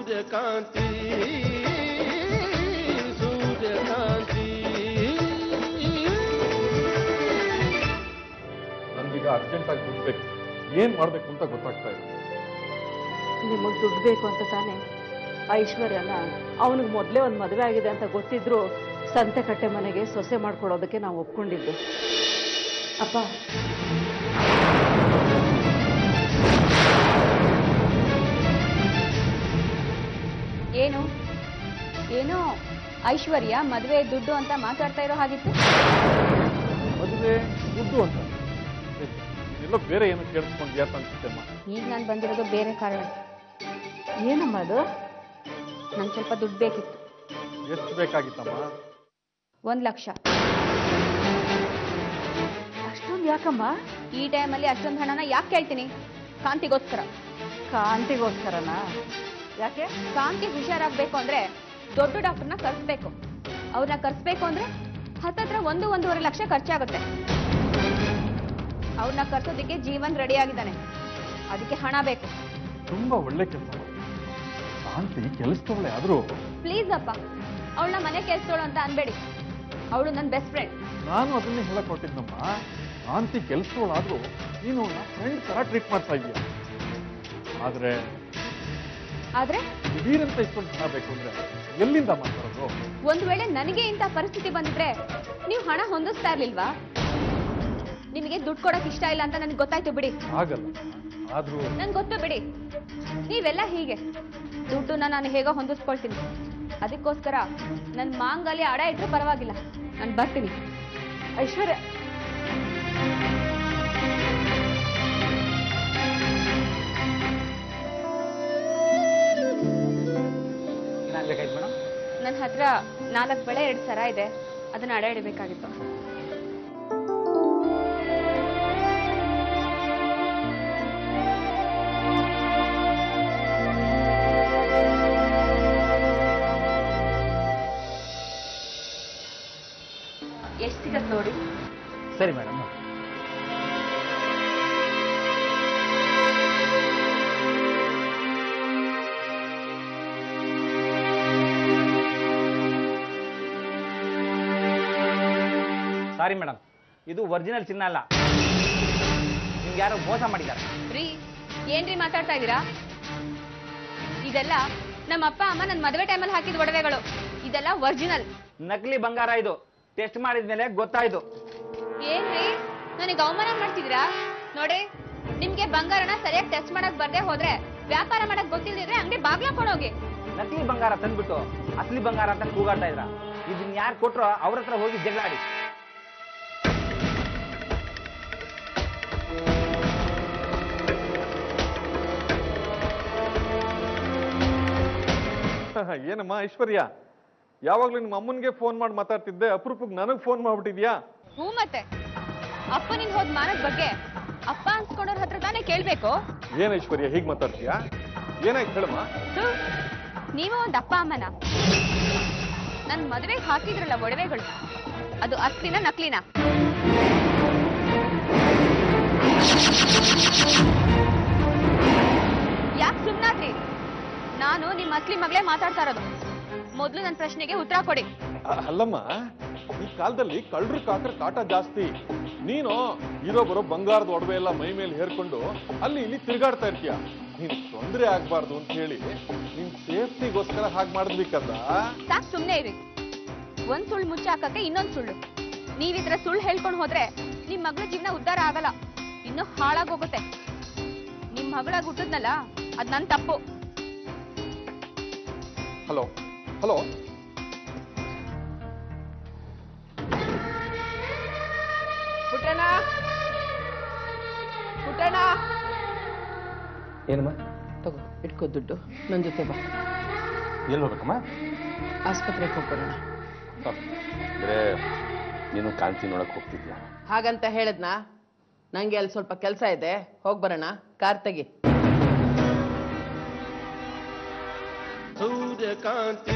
ಸೂರ್ಯಕಾಂತಿ ಸೂರ್ಯಕಾಂತಿ. ನನ್ಗೀಗ ಅರ್ಜೆಂಟಾಗಿ ದುಡ್ಡು ಬೇಕು. ಏನ್ ಮಾಡ್ಬೇಕು ಅಂತ ಗೊತ್ತಾಗ್ತಾ ಇದೆ. ನಿಮಗೆ ದುಡ್ಡು ಬೇಕು ಅಂತ ತಾನೆ ಐಶ್ವರ್ಯನ ಅವನಿಗೆ ಮೊದಲೇ ಒಂದು ಮದುವೆ ಆಗಿದೆ ಅಂತ ಗೊತ್ತಿದ್ರು ಸಂತೆಕಟ್ಟೆ ಮನೆಗೆ ಸೊಸೆ ಮಾಡ್ಕೊಡೋದಕ್ಕೆ ನಾವು ಒಪ್ಕೊಂಡಿದ್ದು. ಅಪ್ಪ, ಏನು ಏನೋ ಐಶ್ವರ್ಯ ಮದುವೆ ದುಡ್ಡು ಅಂತ ಮಾತಾಡ್ತಾ ಇರೋ ಹಾಗಿತ್ತು. ಮದುವೆ ದುಡ್ಡು ಅಂತ ಎಲ್ಲೋ ಬೇರೆ ಏನು ಕೇಳಿಸ್ಕೊಂಡ್ಯಾ ಅನ್ಸುತ್ತಮ್ಮ. ಈಗ ನಾನು ಬಂದಿರೋದು ಬೇರೆ ಕಾರಣ. ಏನಮ್ಮ ಅದು? ನಂಗೆ ಸ್ವಲ್ಪ ದುಡ್ಡು ಬೇಕಿತ್ತು. ಎಷ್ಟು ಬೇಕಾಗಿತ್ತಮ್ಮ? 1 ಲಕ್ಷ. ಅಷ್ಟೊಂದು ಯಾಕಮ್ಮ? ಈ ಟೈಮಲ್ಲಿ ಅಷ್ಟೊಂದು ಹಣನ ಯಾಕೆ ಕೇಳ್ತೀನಿ? ಕಾಂತಿಗೋಸ್ಕರ. ಕಾಂತಿಗೋಸ್ಕರನಾ? ಯಾಕೆ? ಕಾಂತಿ ಹುಷಾರಾಗಬೇಕು ಅಂದ್ರೆ ದೊಡ್ಡ ಡಾಕ್ಟರ್ನ ಕರ್ಸ್ಬೇಕು. ಅವ್ರನ್ನ ಕರ್ಸ್ಬೇಕು ಅಂದ್ರೆ ಹತ್ತತ್ರ 1-1.5 ಲಕ್ಷ ಖರ್ಚಾಗುತ್ತೆ. ಅವ್ರನ್ನ ಕರ್ಸೋದಕ್ಕೆ ಜೀವನ್ ರೆಡಿ ಆಗಿದ್ದಾನೆ. ಅದಕ್ಕೆ ಹಣ ಬೇಕು. ತುಂಬಾ ಒಳ್ಳೆ ಕೆಲಸ. ಕಾಂತಿ ಕೆಲಸದವಳೆ ಆದ್ರೂ ಪ್ಲೀಸ್ ಅಪ್ಪ, ಅವಳನ್ನ ಮನೆ ಕೆಲಸದವಳು ಅಂತ ಅನ್ಬೇಡಿ. ಅವಳು ನನ್ನ ಬೆಸ್ಟ್ ಫ್ರೆಂಡ್. ನಾನು ಅದನ್ನೇ ಹೇಳಕ್ ಹೊರಟಿದ್ನಮ್ಮ. ಕಾಂತಿ ಕೆಲಸದವಳಾದ್ರೂ ನೀನು ಫ್ರೆಂಡ್ ತರ ಟ್ರೀಟ್ ಮಾಡ್ತಾ ಇದೀಯ. ಆದ್ರೆ ದಿಢೀರಂತ ಇಷ್ಟೊಂದು ಹಣ ಬೇಕು ಅಂದ್ರೆ ಎಲ್ಲಿಂದ ಮಾತಾಡೋದು? ಒಂದು ವೇಳೆ ನನಗೆ ಇಂಥ ಪರಿಸ್ಥಿತಿ ಬಂದಿದ್ರೆ ನೀವು ಹಣ ಹೊಂದಿಸ್ತಾ ಇರ್ಲಿಲ್ವಾ? ನಿಮಗೆ ದುಡ್ಡು ಕೊಡಕ್ ಇಷ್ಟ ಇಲ್ಲ ಅಂತ ನನಗೆ ಗೊತ್ತಾಯ್ತು ಬಿಡಿ. ಆಗಲ್ಲ. ಆದ್ರೂ ನನ್ಗೆ ಗೊತ್ತು ಬಿಡಿ. ನೀವೆಲ್ಲ ಹೀಗೆ. ದುಡ್ಡನ್ನ ನಾನು ಹೇಗೋ ಹೊಂದಿಸ್ಕೊಳ್ತೀನಿ. ಅದಕ್ಕೋಸ್ಕರ ನನ್ನ ಮಾಂಗಲ್ಯ ಅಡ ಇಟ್ರೂ ಪರವಾಗಿಲ್ಲ, ನಾನು ಬರ್ತೀನಿ. ಐಶ್ವರ್ಯ, ನನ್ನ ಹತ್ರ 4 ಬೆಳೆ 2 ಸರ ಇದೆ. ಅದನ್ನ ಅಡ ಇಡಬೇಕಾಗಿತ್ತು. ಎಷ್ಟು ಸಿಗತ್ತೆ ನೋಡಿ. ಸರಿ ಮೇಡಮ್. ಸಾರಿ ಮೇಡಮ್, ಇದು ಒರಿಜಿನಲ್ ಚಿನ್ನ ಅಲ್ಲ. ನಿಮ್ಗೆ ಯಾರೋ ಮೋಸ ಮಾಡಿದ್ದಾರೆ. ರೀ, ಏನ್ರಿ ಮಾತಾಡ್ತಾ ಇದ್ದೀರಾ? ಇದೆಲ್ಲ ನಮ್ಮ ಅಪ್ಪ ಅಮ್ಮ ನನ್ನ ಮದುವೆ ಟೈಮಲ್ಲಿ ಹಾಕಿದ ಒಡವೆಗಳು. ಇದೆಲ್ಲ ಒರಿಜಿನಲ್. ನಕಲಿ ಬಂಗಾರ ಇದು. ಟೆಸ್ಟ್ ಮಾಡಿದ್ಮೇಲೆ ಗೊತ್ತಾಯ್ತು. ಏನ್ರಿ, ನನಗೆ ಅವಮಾನ ಮಾಡ್ತಿದ್ದೀರಾ? ನೋಡಿ, ನಿಮ್ಗೆ ಬಂಗಾರನ ಸರಿಯಾಗಿ ಟೆಸ್ಟ್ ಮಾಡಕ್ ಬರ್ದೇ ಹೋದ್ರೆ, ವ್ಯಾಪಾರ ಮಾಡಕ್ ಗೊತ್ತಿಲ್ದಿದ್ರೆ ಅಂಗಡಿ ಬಾಗ್ಲಾಕೊಂಡೋಗಿ. ನಕಲಿ ಬಂಗಾರ ತಂದ್ಬಿಟ್ಟು ಅಸಲಿ ಬಂಗಾರ ಅಂತ ಕೂಗಾಡ್ತಾ ಇದ್ರ. ಇದನ್ನ ಯಾರು ಕೊಟ್ರೋ ಅವ್ರ ಹತ್ರ ಹೋಗಿ ಜಗಳಾಡಿ. ಏನಮ್ಮ ಐಶ್ವರ್ಯ, ಯಾವಾಗ್ಲೂ ನಿಮ್ಮ ಅಮ್ಮನ್ಗೆ ಫೋನ್ ಮಾಡಿ ಮಾತಾಡ್ತಿದ್ದೆ, ಅಪರೂಪಕ್ಕೆ ನನಗ್ ಫೋನ್ ಮಾಡ್ಬಿಟ್ಟಿದ್ಯಾ? ಹ್ಞೂ, ಮತ್ತೆ ಅಪ್ಪನಿಂದ ಹೋದ್ ಮಾನದ ಬಗ್ಗೆ ಅಪ್ಪ ಅನ್ಸ್ಕೊಂಡವ್ರ ಹತ್ರ ತಾನೇ ಕೇಳ್ಬೇಕು. ಏನ್ ಐಶ್ವರ್ಯ ಹೀಗ್ ಮಾತಾಡ್ತೀಯಾ? ಏನಾಯ್ತು ಹೇಳಮ್ಮ? ನೀವು ಒಂದ್ ಅಪ್ಪ ಅಮ್ಮನ ನನ್ ಮದುವೆಗೆ ಹಾಕಿದ್ರಲ್ಲ ಒಡವೆಗಳು, ಅದು ಅಸ್ಲಿನ ನಕಲಿನ? ಯಾಕೆ ಸುಮ್ನಾದ್ರಿ? ನಾನು ನಿಮ್ಮ ಅಸ್ಲಿ ಮಗಳೇ ಮಾತಾಡ್ತಾ ಇರೋದು. ಮೊದ್ಲು ನನ್ನ ಪ್ರಶ್ನೆಗೆ ಉತ್ತರ ಕೊಡಿ. ಅಲ್ಲಮ್ಮ, ಈ ಕಾಲದಲ್ಲಿ ಕಳ್ಳರು ಕಾಕರ ಕಾಟ ಜಾಸ್ತಿ. ನೀನು ಇರೋ ಬರೋ ಬಂಗಾರದ ಒಡವೆ ಎಲ್ಲ ಮೈ ಮೇಲೆ ಹೇರ್ಕೊಂಡು ಅಲ್ಲಿ ಇಲ್ಲಿ ತಿರುಗಾಡ್ತಾ ಇರ್ತೀಯ. ನೀನ್ ತೊಂದರೆ ಆಗ್ಬಾರ್ದು ಅಂತ ಹೇಳಿ ನಿನ್ ಸೇಫ್ಟಿಗೋಸ್ಕರ ಹಾಗೆ ಮಾಡಿದ್ಬೇಕಲ್ಲ. ಸಾಕ್, ಸುಮ್ನೆ ಇರಿ. ಒಂದ್ ಸುಳ್ಳು ಮುಚ್ಚಾಕಕ್ಕೆ ಇನ್ನೊಂದ್ ಸುಳ್ಳು. ನೀವಿದ್ರ ಸುಳ್ಳು ಹೇಳ್ಕೊಂಡು ಹೋದ್ರೆ ನಿಮ್ ಮಗಳ ಜೀವನ ಉದ್ಧಾರ ಆಗಲ್ಲ, ಇನ್ನು ಹಾಳಾಗೋಗುತ್ತೆ. ನಿಮ್ ಮಗಳಾಗ ಹುಟ್ಟದ್ನಲ್ಲ, ಅದ್ ನನ್ ತಪ್ಪು. ಹಲೋ ಹಲೋ, ಪುಟ್ಟಣ್ಣ, ಪುಟ್ಟಣ್ಣ, ಏನಮ್ಮ? ತಗೋ, ಇಟ್ಕೋ ದುಡ್ಡು. ನನ್ನ ಜೊತೆ ಬಾ. ಎಲ್ಲಿ ಹೋಗ್ಬೇಕಮ್ಮ? ಆಸ್ಪತ್ರೆಗೆ ಹೋಗ್ಬರೋಣ. ಅಂದ್ರೆ ನೀನು ಕಾಂತಿ ನೋಡಕ್ ಹೋಗ್ತಿದ್ಯಾ? ಹಾಗಂತ ಹೇಳದ್ನಾ? ನಂಗೆ ಅಲ್ಲಿ ಸ್ವಲ್ಪ ಕೆಲಸ ಇದೆ, ಹೋಗ್ಬರೋಣ. ಕಾರ್ ತೆಗಿ. ಸೂರ್ಯಕಾಂತಿ